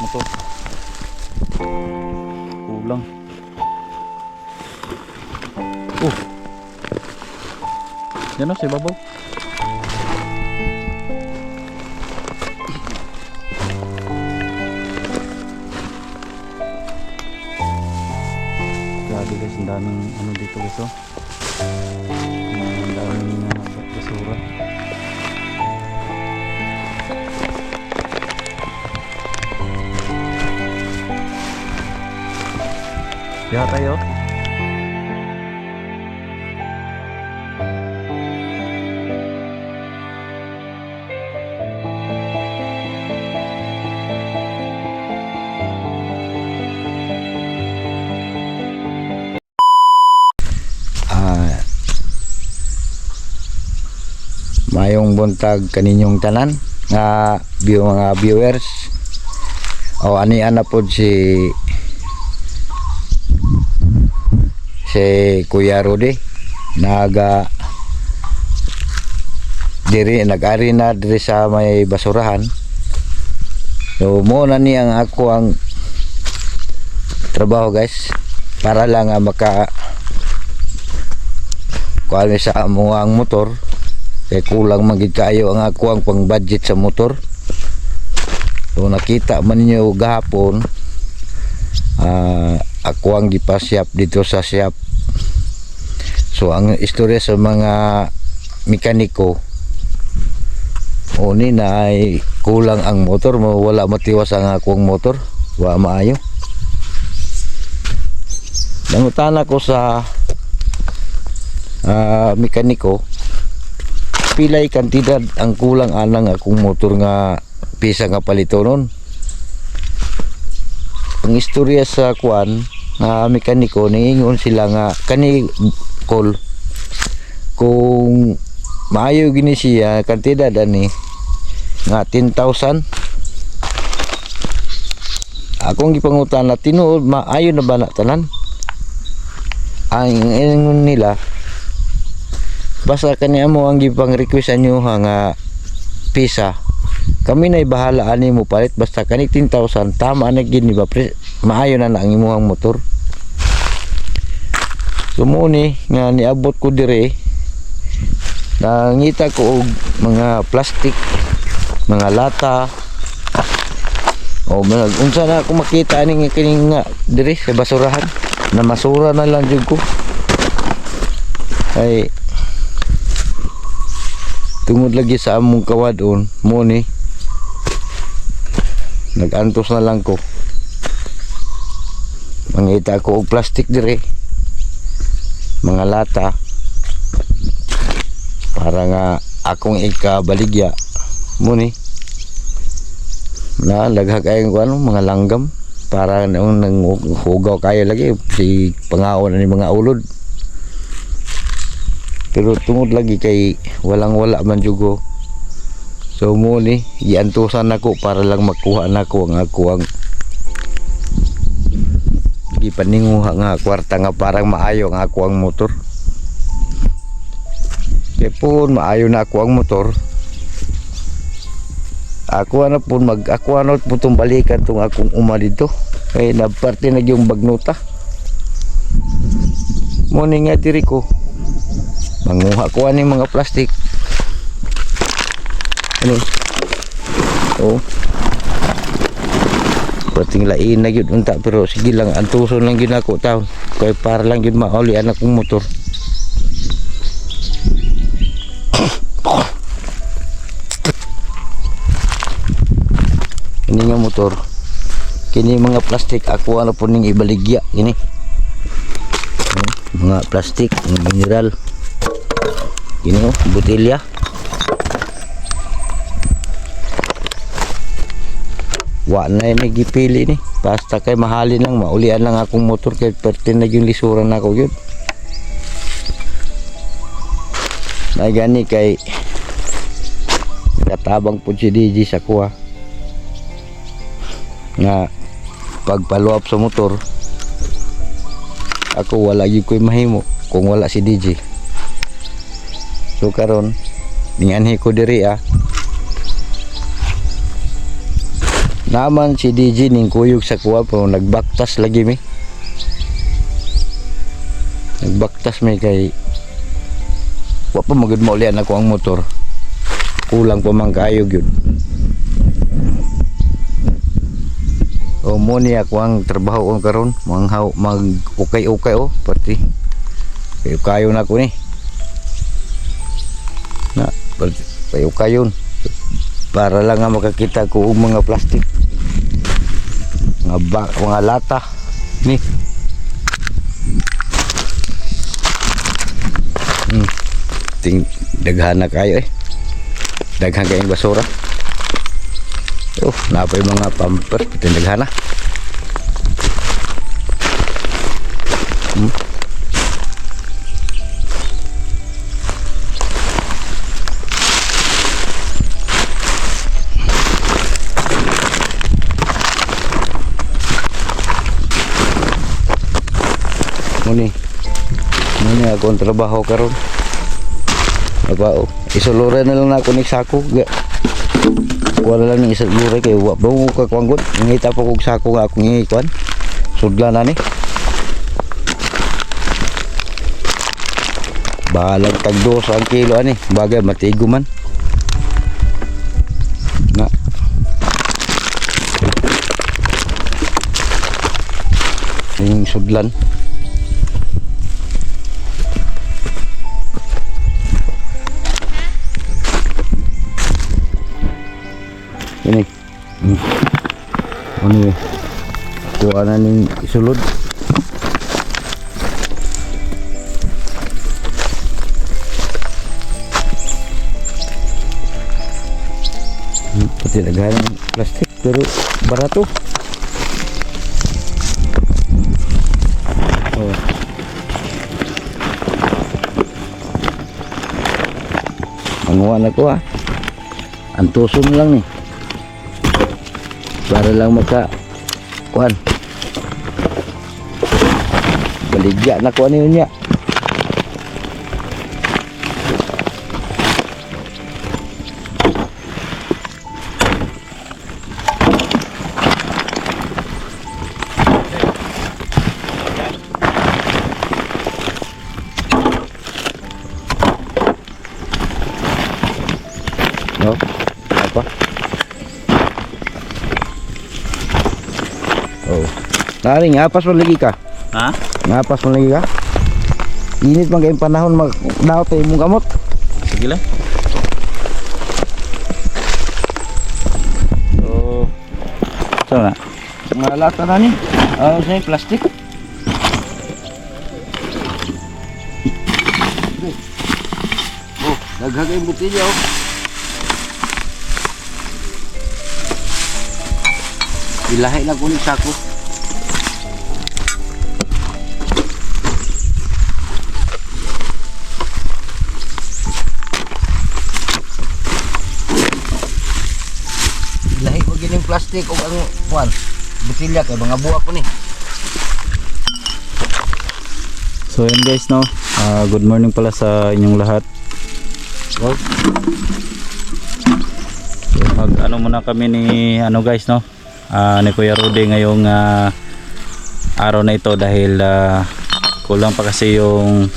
motor. Kulang. Yan o, si babaw. Grabe guys, ang daming ano dito guys oh. Ang daming basura. Kaya tayo. Mayong buntag kaninyong tanan nga mga viewers o ani ana pod si Kuya Rudy nag-ari na diri sa may basurahan. So mo na ni ang ako ang trabaho guys para lang maka kuha sa mga motor. Kaya kulang magid kayo ang ako ang pang budget sa motor. So nakita man niyo gahapon ako ang gipasyap dito sa shop. So ang istorya sa mga mekaniko ni na ay kulang ang motor, wala matiwas ang akong motor, wa maayo. Nangutana ko sa mekaniko pilay kantidad ang kulang anang akong motor nga pisa nga palitonon. Ang istorya sa kuan nga mekaniko ningon sila nga kani call kung maayo gini siya kantidad ani nga 10,000. Akong gipangutan na tinuod maayo na ba na tanan. Ang ingon nila basta kanya mo ang gipang request nyo nga pisa kami na bahala ani mo palit basta kani 10,000 tama na gini ba maayo na ang imuhang motor. Sumuni nga niabot ko dire nangita ko og mga plastic mga lata o unsa na ako makita ani kining nga dire sa basurahan na masura na lang jud ko ay tungod lagi sa among kawadon mo ni nagantos na lang ko mangita ko og plastic dire mga lata para nga akong ikabaligya mo ni na laghag ay ano mga langgam para nang hugaw kayo lagi si pangaon ni mga ulod. Pero tungod lagi kay wala man jugo. So mo ni giantusan nako para lang makuha nako ang ako ang gipaninguha nga kwarta nga parang maayo ang ako ang motor. Kay pun maayo na ako ang motor. Ako na pun ako na putong balikan tong akong uma dito. Kay nabarte na yung bagnuta. Mo ni nga diri ko manguha ko ani mga plastic ano oh pating lain na yun unta pero sige lang antuson lang yun ako taon kaya para lang yun mauli anak kong motor. Ini nga motor kini mga plastic ako ano po ning ibaligya ini mga plastic mga mineral ini botelya wa na ini gipili ni basta kay mahalin lang maulian lang akong motor kay pertin na yung lisuran ako yun na gani kay katabang po si DJ sa kuha nga pagpaluap sa motor ako wala yung ko'y mahimo kung wala si DJ. So karon ninganhi ko diri naman si DJ ning kuyog sa kuha pero nagbaktas lagi mi. Nagbaktas mi kay wa pa magud maulian ako ang motor. Kulang pa man kayog yun. O mo ni ako ang trabaho ko karon, mag ukay-ukay pati. Kayo na ko ni. Na, kayo kayon. Para lang nga makakita ko og mga plastic. Mga lata ni. Daghan na kayo daghan kayong basura. Napay mga pamper daghan na. Muni ako ang trabaho karon. Isulure na lang na ako ni sako. Wala lang ni isulure kay wa ba mo ka kuanggot. Ngita pa kog sako nga akong ngikuan. Sudla na ni. Bahalag tag 2 ang kilo ani. Bagay matigo man. Na. Yung sudlan. Ini ano kuha na ning isulod. Pati naghahan ng plastic pero barato. Manguha na ko antuson lang ni para lang maka kuan baligya na kuan niya. No? Apa? Nari ngapas man lagi ka? Ha? Ngapas man lagi ka? Init man kayong panahon magdaot tayo mong gamot. Sige lang. So na? Mga lata na ni. Say plastic. Daghag kayong butilya Ilahi lang kunin sako. Ilahi ko gining plastic o ang kuan. Butilya kay mga buwak ko ni. So yan guys no. Good morning pala sa inyong lahat. So, ano muna kami ni guys no. Ni Kuya Rudy ngayong araw na ito dahil kulang pa kasi yung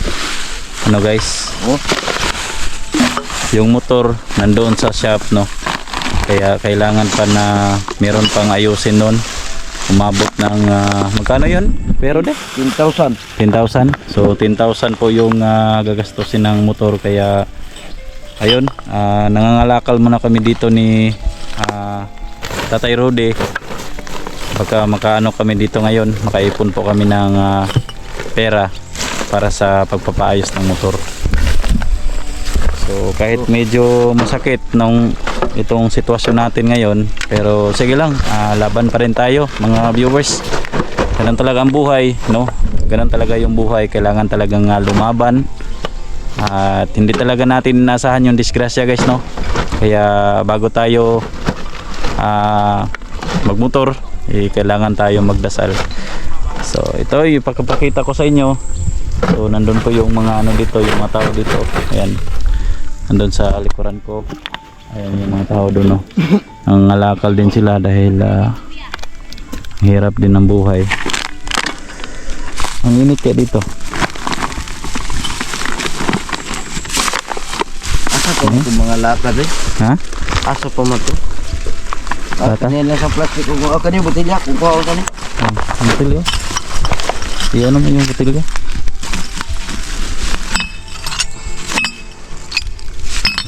guys yung motor nandoon sa shop no, kaya kailangan pa na meron pang ayusin nun. Umabot ng magkano yun pero 10,000. So 10,000 po yung gagastusin ng motor, kaya ayun, nangangalakal muna kami dito ni Tatay Rudy. Baka makaano kami dito ngayon, makaipon po kami ng pera para sa pagpapaayos ng motor. So kahit medyo masakit nung itong sitwasyon natin ngayon, pero sige lang, laban pa rin tayo mga viewers. Ganun talaga ang buhay no, ganun talaga yung buhay, kailangan talagang lumaban. At hindi talaga natin inasahan yung disgrasya guys no, kaya bago tayo magmotor kailangan tayo magdasal. So ito yung pagpapakita ko sa inyo. So nandun po yung mga dito, yung mga tao dito. Ayan, nandun sa likuran ko. Ayan yung mga tao doon no. nangangalakal din sila dahil hirap din ng buhay. Ang init kaya dito. Asa pa mo itong mga lata rin? Ha? Asa pa mo ito? Lata? Kanina sa plastic kung kanina botilya kung kuha ko kanina. Ang botilya. Iyan naman yung botilya.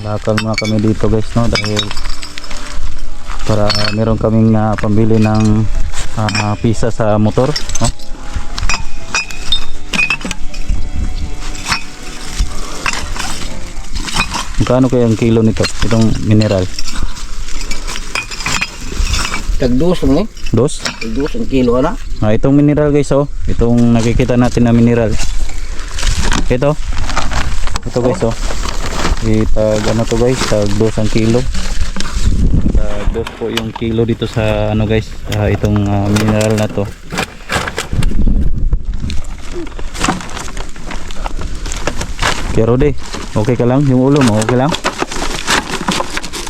Lakal muna kami dito guys, no, dahil para meron kaming pambili ng pisa sa motor, no. Magkano kaya ang kilo nito, itong mineral? Tagdos mo eh. Dos? Tagdos ang kilo na. Itong mineral guys, oh, itong nakikita natin na mineral. Ito guys, oh. Itag ano to guys, tag 2 ang kilo. Tag 2 po yung kilo dito sa ano guys, itong mineral na to. Kaya Rode, okay ka lang? Yung ulo mo, okay lang?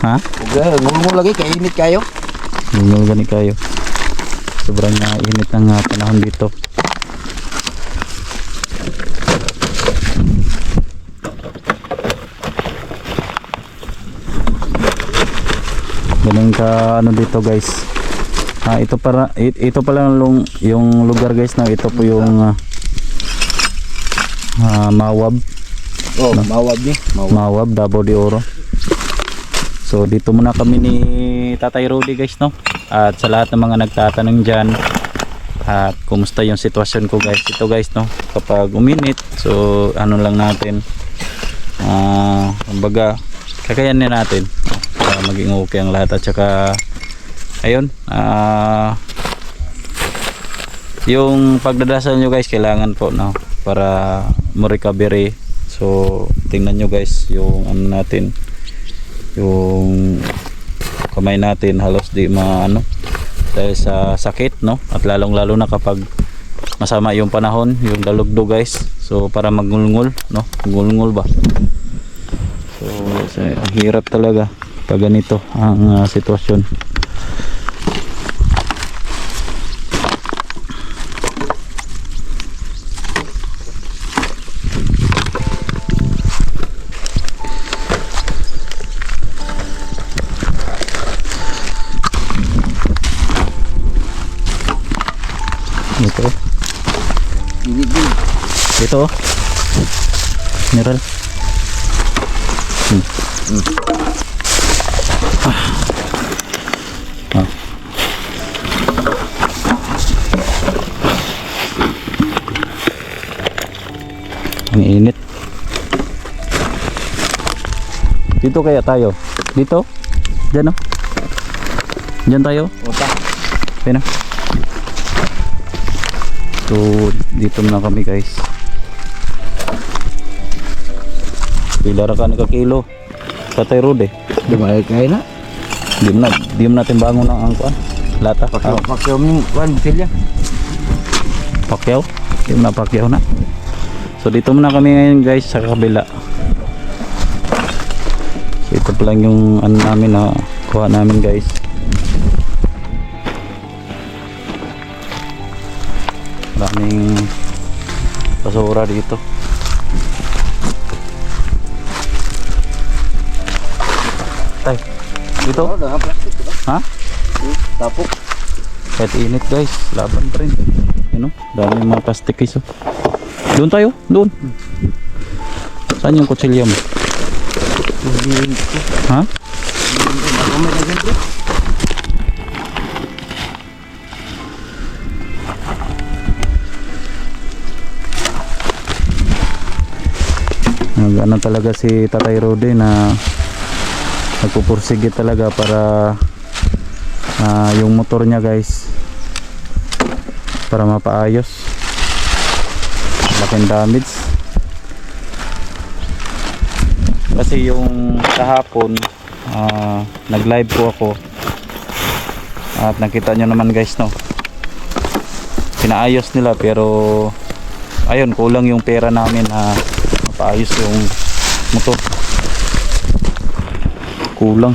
Ha? Okay, ngumul lagi kainit kayo. Yung gani kayo. Sobrang init ng panahon dito. Ganun ka ano dito guys. Ito pa lang yung lugar guys na ito po yung Mawab. Oh, Mawab ni. Mawab, Davao de Oro. So dito muna kami ni Tatay Rudy guys, no. At sa lahat ng mga nagtatanong diyan, at kumusta yung sitwasyon ko guys, ito guys, no, kapag uminit, so ano lang natin, kumbaga kakayanin natin para maging okay ang lahat. At saka ayun, yung pagdadasal nyo guys kailangan po, no, para mo recovery. So tingnan nyo guys yung ano natin, yung kamay natin halos di ano dahil sa sakit, no, at lalong lalo na kapag masama yung panahon, yung dalugdo guys. So para magngulngul, no, ngulngul ba, so ang hirap talaga pag ganito ang sitwasyon. Ito oh, mineral. Ang init. Dito kaya tayo? Dito? Diyan, no? Diyan tayo? Ota. Okay na. So dito na kami guys. Pilara ka ka kilo Tatay Rudy. Dumay kayo na. Di mo natin bangon ang kuan lata. Pakyaw mo kuan botilya. Pakyaw? Di mo na pakyaw na. So dito muna kami ngayon guys sa kabila. So ito pa lang yung ano namin na kuha namin guys. Maraming basura dito. Tay, dito? Oh, dah plastik tu. Ha? Tapok. Kahit init guys, laban pa rin. Yun o, dami mga plastic guys. Doon tayo, doon. Saan yung kutsilya mo? Ha? Ano talaga si Tatay Rudy na nagpupursige talaga para yung motor niya guys para mapaayos. Laking damage kasi yung kahapon nag live po ako at nakita nyo naman guys, no, pinaayos nila pero ayun, kulang yung pera namin na mapaayos yung motor, kulang.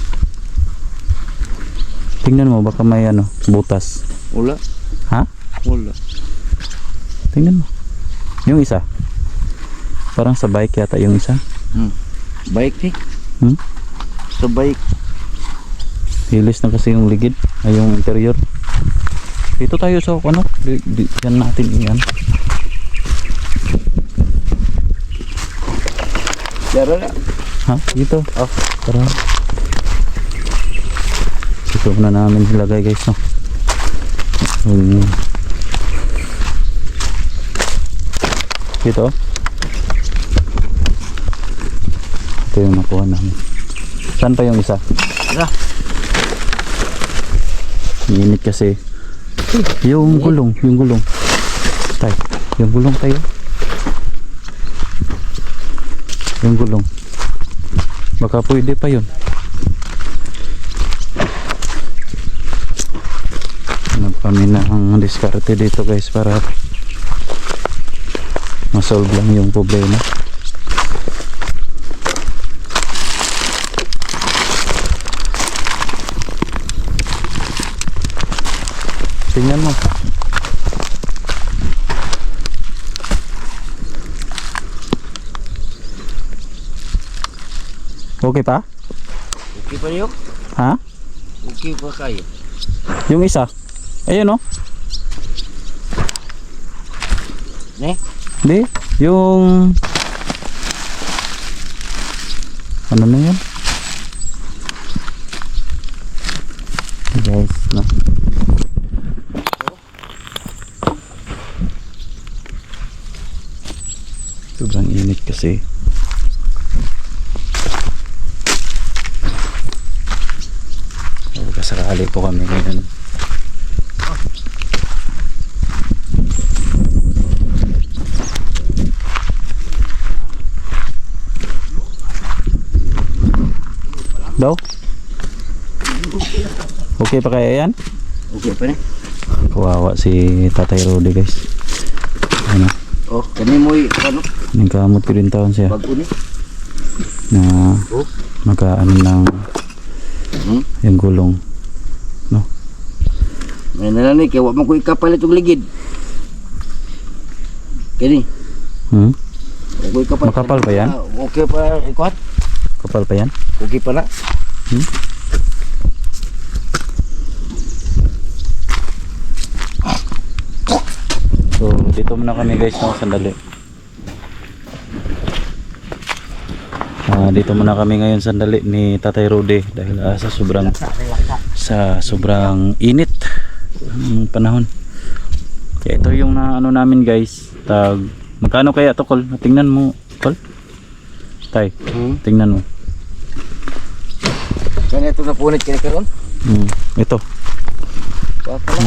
Tingnan mo, baka may ano, butas. Wala. Ha? Wala. Tingnan mo. Yung isa. Parang sa bike yata yung isa. Bike eh. Hmm? Sa bike. Hilis na kasi yung ligid. Ay yung interior. Dito tayo sa ano. Yan natin iyan. Dara na. Ha? Dito. Oh, tara. Ito na namin ilagay guys, no. Dito. Ito yung nakuha namin. Saan pa yung isa? Tara. Init kasi. Yung gulong, yung gulong. Tay, yung gulong tayo. Yung gulong. Baka pwede pa yun. Hanap kami ng diskarte dito guys para masolve lang yung problema. Tingnan mo. Okay pa? Okay pa yun? Ha? Okay pa kayo. Yung isa. Ayun, oh. Ne? Hindi. Yung ano na yan? Guys, no. Sobrang init kasi. Kasakali po kami ngayon. Daw? Okay pa kaya yan? Okay pa ne? Kawawa si Tatay Rudy guys. Ano? Oh, kani mo ano? Nagkamot ko din taon siya Bago ni. na Oh. magkaano ng yung gulong. No? May nalani kaya wa man ko ikapal itong ligid. Kani. Hmm? Wa ko ikapal. Makapal pa yan? Okay pa ikuat. Kapal pa yan? Okay pa na. Hmm? So, dito muna kami guys, no, sandali. Dito muna kami ngayon sandali ni Tatay Rudy dahil sa sobrang init ng panahon. Kaya ito yung ano namin guys. Magkano kaya to, Col? Tingnan mo, Col. Tay, tingnan mo. Kani ito na punit kini karon. Ito. Wa pala.